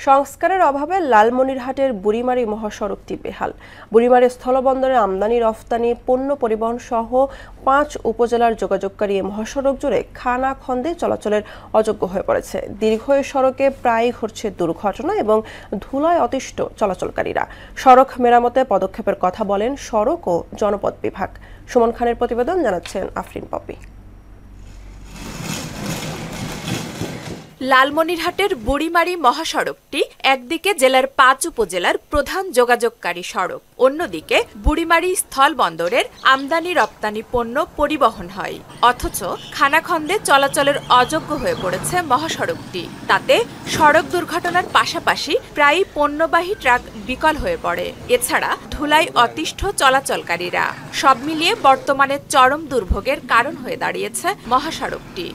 সংস্কারের অভাবে লালমনিরহাটের বুড়িমারি মহাসড়কটি বেহাল। বুড়িমারি স্থলবন্দরে আমদানি রফতানি পণ্য পরিবহন সহ 5 উপজেলার যোগাযোগকারী এই মহাসড়ক জুড়ে খানাখন্দে চলাচলের অযোগ্য হয়ে পড়েছে। দীর্ঘ এই সড়কে প্রায়ই ঘটছে দুর্ঘটনা এবং ধুলায় অতিষ্ঠ চলাচলকারীরা। সড়ক মেরামতে পদক্ষেপের কথা বলেন সড়ক ও জনপদ বিভাগ। সুমন খানের প্রতিবেদন, জানাচ্ছেন আফরিন পপি। লালমনিরহাটের বুড়িমারি মহাসড়কটি একদিকে জেলার 5 উপজেলার প্রধান যোগাযোগকারী সড়ক, অন্যদিকে বুড়িমারি স্থলবন্দরের আমদানি রপ্তানি পণ্য পরিবহন হয়। অথচ খানাখন্দে চলাচলের অযোগ্য হয়ে পড়েছে মহাসড়কটি। তাতে সড়ক দুর্ঘটনার পাশাপাশি প্রায়ই পণ্যবাহী ট্রাক বিকল হয়ে পড়ে। এছাড়া ধুলায় অতিষ্ঠ চলাচলকারীরা। সব মিলিয়ে বর্তমানে চরম দুর্ভোগের কারণ হয়ে দাঁড়িয়েছে মহাসড়কটি।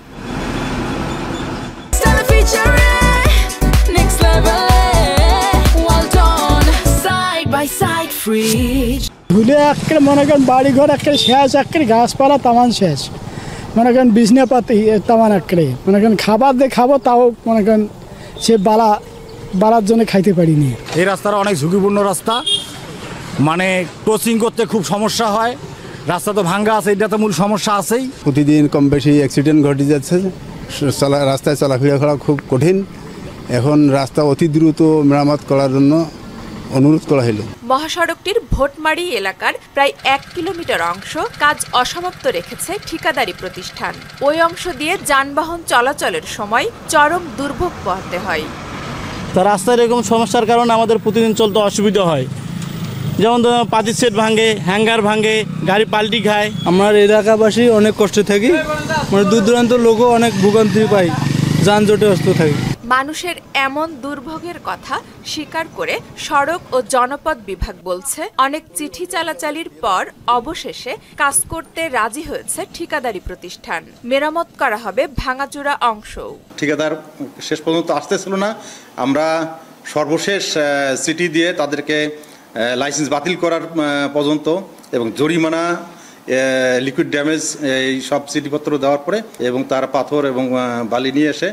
ধুলে একের মনে করেন বাড়িঘর একের শেষ, একের গাছপালা তামান শেষ, মনে করেন বিছনাপাতি তামান একেরে, মনে করেন খাবার দিয়ে খাবো তাও মনে করেন সে বাড়ার জন্য খাইতে পারিনি। এই রাস্তাটা অনেক ঝুঁকিপূর্ণ রাস্তা, মানে ক্রসিং করতে খুব সমস্যা হয়। রাস্তা তো ভাঙ্গা আছে, এটা তো মূল সমস্যা আছেই। প্রতিদিন কম বেশি অ্যাক্সিডেন্ট ঘটে যাচ্ছে, রাস্তায় চলাফেরা করা খুব কঠিন। এখন রাস্তা অতি দ্রুত মেরামত করার জন্য অনুরোধ করা হলো। মহাসড়কটির ভোটমারি এলাকার প্রায় 1 কিলোমিটার অংশ কাজ অসমাপ্ত রেখেছে ঠিকাদারি প্রতিষ্ঠান। ওই অংশ দিয়ে যানবাহন চলাচলের সময় চরম দুর্ভোগ পোহাতে হয়। তা রাস্তায় এরকম সমস্যার কারণে আমাদের প্রতিদিন চলতে অসুবিধা হয়। যেমন পাতির সেট ভাঙে, হ্যাঙ্গার ভাঙে, গাড়ি পাল্টি খায়। আমার এলাকাবাসী অনেক কষ্টে থাকি, মানে দূর দূরান্ত লোকও অনেক ভোগান্তি পাই, যানজটে অস্ত থাকি। মানুষের এমন দুর্ভোগের কথা স্বীকার করে সড়ক ও জনপদ বিভাগ বলছে, অনেক চিঠি চালাচালির পর অবশেষে কাজ করতে রাজি হয়েছে ঠিকাদারি প্রতিষ্ঠান। মেরামত করা হবে ভাঙাচোরা অংশ। ঠিকাদার শেষ পর্যন্ত আসতেছিল না। আমরা সর্বশেষ চিঠি দিয়ে তাদেরকে লাইসেন্স বাতিল করার পর্যন্ত এবং জরিমানা, লিকুইড ড্যামেজ এই সব চিঠিপত্র দেওয়ার পরে এবং তার পাথর এবং বালি নিয়ে এসে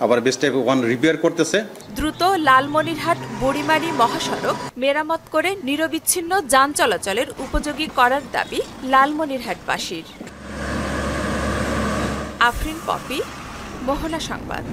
আবার বেস্ট টাইপ 1 রিপেয়ার করতেছে। দ্রুত লালমনিরহাট বুড়িমারি মহাসড়ক মেরামত করে নিরবিচ্ছিন্ন যান চলাচলের উপযোগী করার দাবি লালমনিরহাটবাসীর। আফরিন পপি, মোহনা সংবাদ।